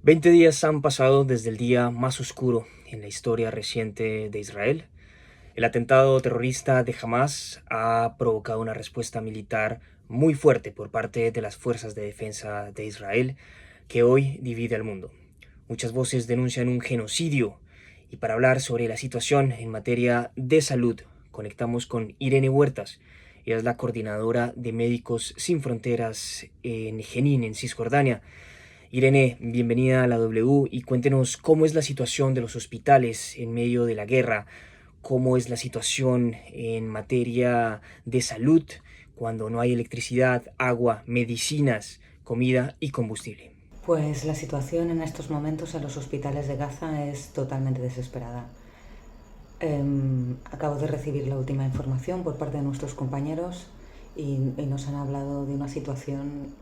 20 días han pasado desde el día más oscuro en la historia reciente de Israel. El atentado terrorista de Hamas ha provocado una respuesta militar muy fuerte por parte de las fuerzas de defensa de Israel, que hoy divide al mundo. Muchas voces denuncian un genocidio, y para hablar sobre la situación en materia de salud, conectamos con Irene Huertas. Ella es la coordinadora de Médicos Sin Fronteras en Jenin, en Cisjordania. Irene, bienvenida a la W y cuéntenos cómo es la situación de los hospitales en medio de la guerra, cómo es la situación en materia de salud cuando no hay electricidad, agua, medicinas, comida y combustible. Pues la situación en estos momentos en los hospitales de Gaza es totalmente desesperada. Acabo de recibir la última información por parte de nuestros compañeros y nos han hablado de una situación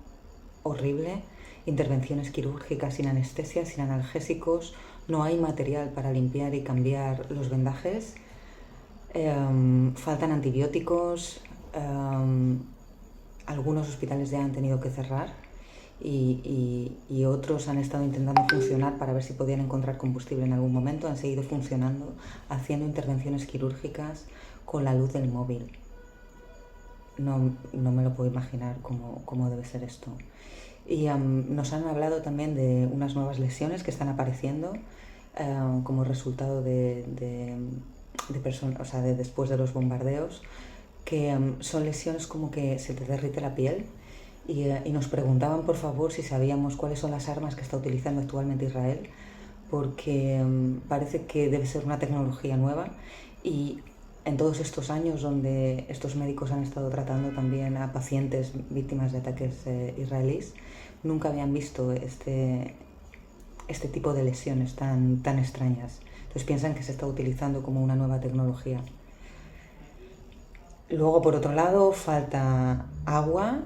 horrible, intervenciones quirúrgicas sin anestesia, sin analgésicos, no hay material para limpiar y cambiar los vendajes, faltan antibióticos, algunos hospitales ya han tenido que cerrar y otros han estado intentando funcionar para ver si podían encontrar combustible en algún momento, han seguido funcionando, haciendo intervenciones quirúrgicas con la luz del móvil. No me lo puedo imaginar cómo debe ser esto. Y nos han hablado también de unas nuevas lesiones que están apareciendo como resultado de personas, o sea, de después de los bombardeos, que son lesiones como que se te derrite la piel y nos preguntaban por favor si sabíamos cuáles son las armas que está utilizando actualmente Israel, porque parece que debe ser una tecnología nueva y en todos estos años donde estos médicos han estado tratando también a pacientes víctimas de ataques israelíes, nunca habían visto este tipo de lesiones tan extrañas. Entonces piensan que se está utilizando como una nueva tecnología. Luego, por otro lado, falta agua,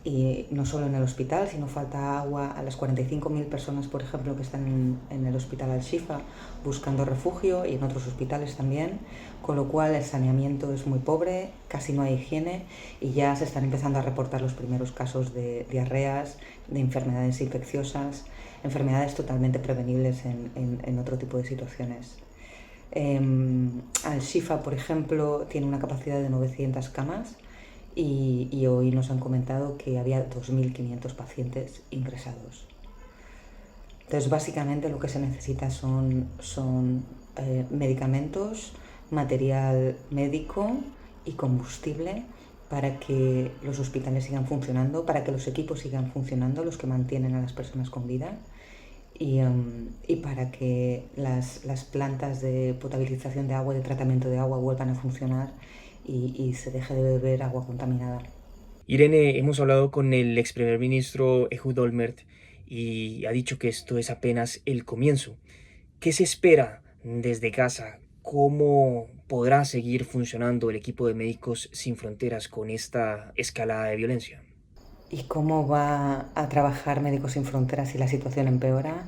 y no solo en el hospital, sino falta agua a las 45.000 personas, por ejemplo, que están en el hospital Al-Shifa buscando refugio y en otros hospitales también, con lo cual el saneamiento es muy pobre, casi no hay higiene y ya se están empezando a reportar los primeros casos de diarreas, de enfermedades infecciosas, enfermedades totalmente prevenibles en otro tipo de situaciones. Al-Shifa, por ejemplo, tiene una capacidad de 900 camas y hoy nos han comentado que había 2.500 pacientes ingresados. Entonces, básicamente lo que se necesita son medicamentos, material médico y combustible para que los hospitales sigan funcionando, para que los equipos sigan funcionando, los que mantienen a las personas con vida, y para que las plantas de potabilización de agua y de tratamiento de agua vuelvan a funcionar y se deje de beber agua contaminada. Irene, hemos hablado con el ex primer ministro Ehud Olmert y ha dicho que esto es apenas el comienzo. ¿Qué se espera desde Gaza? ¿Cómo podrá seguir funcionando el equipo de Médicos Sin Fronteras con esta escalada de violencia? ¿Y cómo va a trabajar Médicos Sin Fronteras si la situación empeora?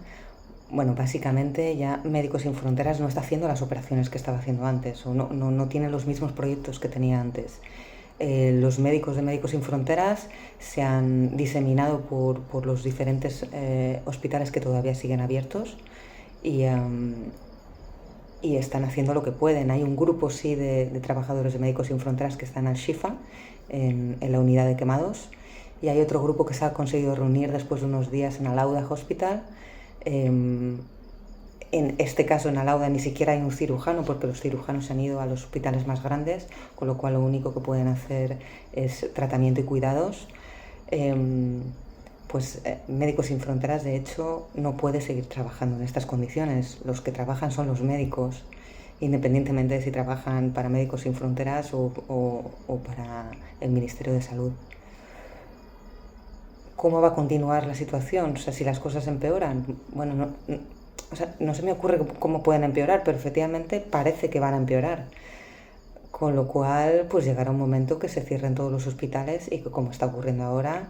Bueno, básicamente ya Médicos Sin Fronteras no está haciendo las operaciones que estaba haciendo antes, o no tiene los mismos proyectos que tenía antes. Los médicos de Médicos Sin Fronteras se han diseminado por los diferentes hospitales que todavía siguen abiertos y, y están haciendo lo que pueden. Hay un grupo, sí, de trabajadores de Médicos Sin Fronteras que están al Shifa, en la unidad de quemados, y hay otro grupo que se ha conseguido reunir después de unos días en Al-Auda Hospital. En este caso, en Al-Auda ni siquiera hay un cirujano porque los cirujanos se han ido a los hospitales más grandes, con lo cual lo único que pueden hacer es tratamiento y cuidados. Médicos Sin Fronteras, de hecho, no puede seguir trabajando en estas condiciones. Los que trabajan son los médicos, independientemente de si trabajan para Médicos Sin Fronteras o para el Ministerio de Salud. ¿Cómo va a continuar la situación? O sea, si las cosas empeoran, bueno, no se me ocurre cómo pueden empeorar, pero efectivamente parece que van a empeorar. Con lo cual, pues llegará un momento que se cierren todos los hospitales y que, como está ocurriendo ahora,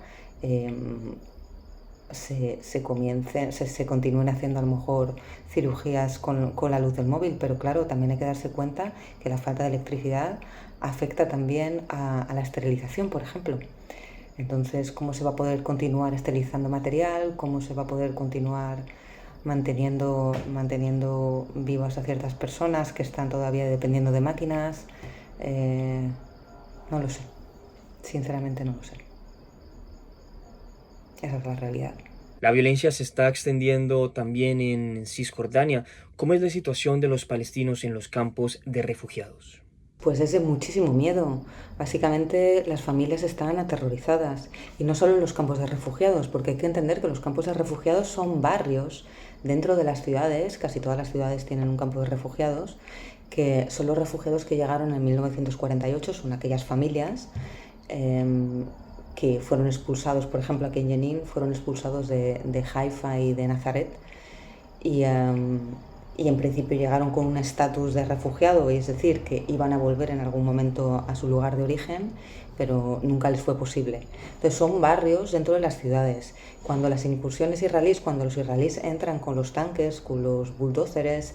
se continúen haciendo a lo mejor cirugías con la luz del móvil, pero claro, también hay que darse cuenta que la falta de electricidad afecta también a la esterilización, por ejemplo. Entonces, ¿cómo se va a poder continuar esterilizando material? ¿Cómo se va a poder continuar manteniendo vivas a ciertas personas que están todavía dependiendo de máquinas. No lo sé, sinceramente no lo sé. Esa es la realidad. La violencia se está extendiendo también en Cisjordania. ¿Cómo es la situación de los palestinos en los campos de refugiados? Pues es de muchísimo miedo. Básicamente las familias están aterrorizadas. Y no solo en los campos de refugiados, porque hay que entender que los campos de refugiados son barrios dentro de las ciudades, casi todas las ciudades tienen un campo de refugiados, que son los refugiados que llegaron en 1948, son aquellas familias que fueron expulsados, por ejemplo aquí en Jenin, fueron expulsados de Haifa y de Nazaret y en principio llegaron con un estatus de refugiado, es decir, que iban a volver en algún momento a su lugar de origen, pero nunca les fue posible. Entonces son barrios dentro de las ciudades. Cuando los israelíes entran con los tanques, con los bulldozers,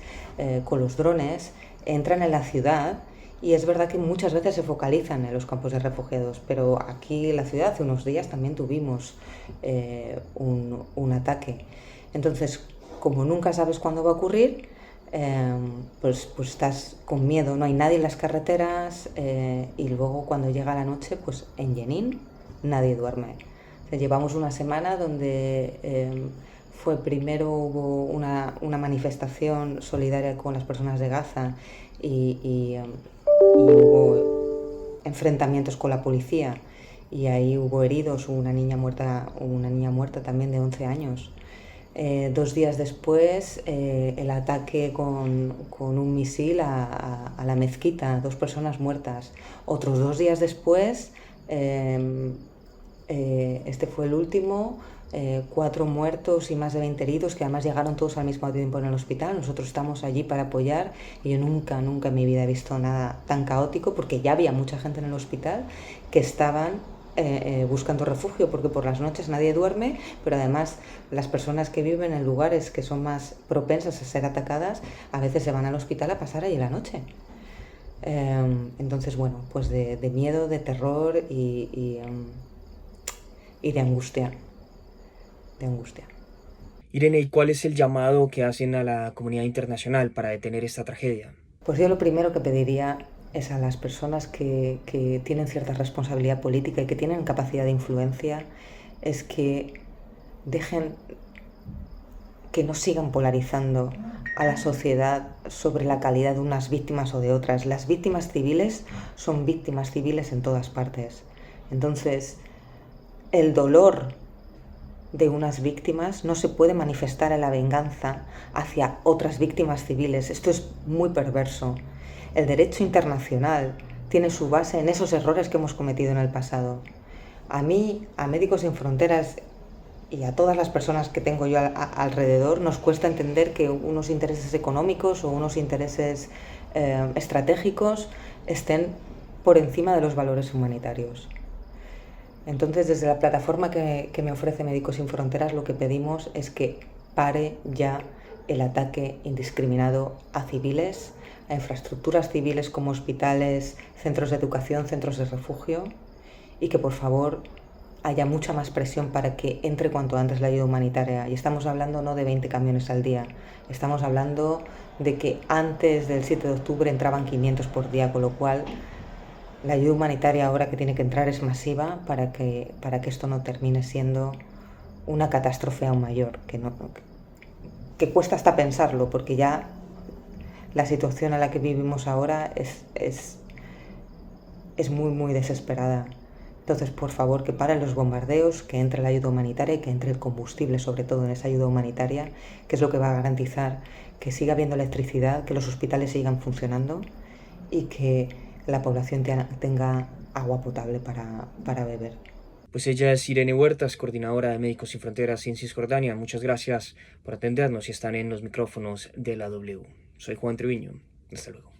con los drones, entran en la ciudad. Y es verdad que muchas veces se focalizan en los campos de refugiados, pero aquí en la ciudad hace unos días también tuvimos un ataque. Entonces, como nunca sabes cuándo va a ocurrir, pues estás con miedo, no hay nadie en las carreteras y luego cuando llega la noche, pues en Jenin nadie duerme. O sea, llevamos una semana donde primero hubo una manifestación solidaria con las personas de Gaza y hubo enfrentamientos con la policía y ahí hubo heridos, hubo una niña muerta también de 11 años. 2 días después el ataque con un misil a la mezquita, 2 personas muertas. Otros 2 días después, este fue el último, 4 muertos y más de 20 heridos, que además llegaron todos al mismo tiempo en el hospital. Nosotros estamos allí para apoyar y yo nunca en mi vida he visto nada tan caótico, porque ya había mucha gente en el hospital que estaban buscando refugio, porque por las noches nadie duerme, pero además las personas que viven en lugares que son más propensas a ser atacadas a veces se van al hospital a pasar allí la noche. Entonces, bueno, pues de miedo, de terror y de angustia. Irene, ¿y cuál es el llamado que hacen a la comunidad internacional para detener esta tragedia? Pues yo lo primero que pediría es a las personas que tienen cierta responsabilidad política y que tienen capacidad de influencia, es que dejen, que no sigan polarizando a la sociedad sobre la calidad de unas víctimas o de otras. Las víctimas civiles son víctimas civiles en todas partes. Entonces, el dolor de unas víctimas no se puede manifestar en la venganza hacia otras víctimas civiles. Esto es muy perverso. El derecho internacional tiene su base en esos errores que hemos cometido en el pasado. A mí, a Médicos Sin Fronteras y a todas las personas que tengo yo alrededor, nos cuesta entender que unos intereses económicos o unos intereses estratégicos estén por encima de los valores humanitarios. Entonces, desde la plataforma que me ofrece Médicos Sin Fronteras, lo que pedimos es que pare ya el ataque indiscriminado a civiles, a infraestructuras civiles como hospitales, centros de educación, centros de refugio, y que por favor haya mucha más presión para que entre cuanto antes la ayuda humanitaria. Y estamos hablando no de 20 camiones al día, estamos hablando de que antes del 7 de octubre entraban 500 por día, con lo cual la ayuda humanitaria ahora que tiene que entrar es masiva para que esto no termine siendo una catástrofe aún mayor, que cuesta hasta pensarlo, porque ya la situación en la que vivimos ahora es muy, muy desesperada. Entonces, por favor, que paren los bombardeos, que entre la ayuda humanitaria y que entre el combustible, sobre todo en esa ayuda humanitaria, que es lo que va a garantizar que siga habiendo electricidad, que los hospitales sigan funcionando y que la población tenga agua potable para beber. Pues ella es Irene Huertas, coordinadora de Médicos Sin Fronteras en Cisjordania. Muchas gracias por atendernos y estar en los micrófonos de la W. Soy Juan Treviño. Hasta luego.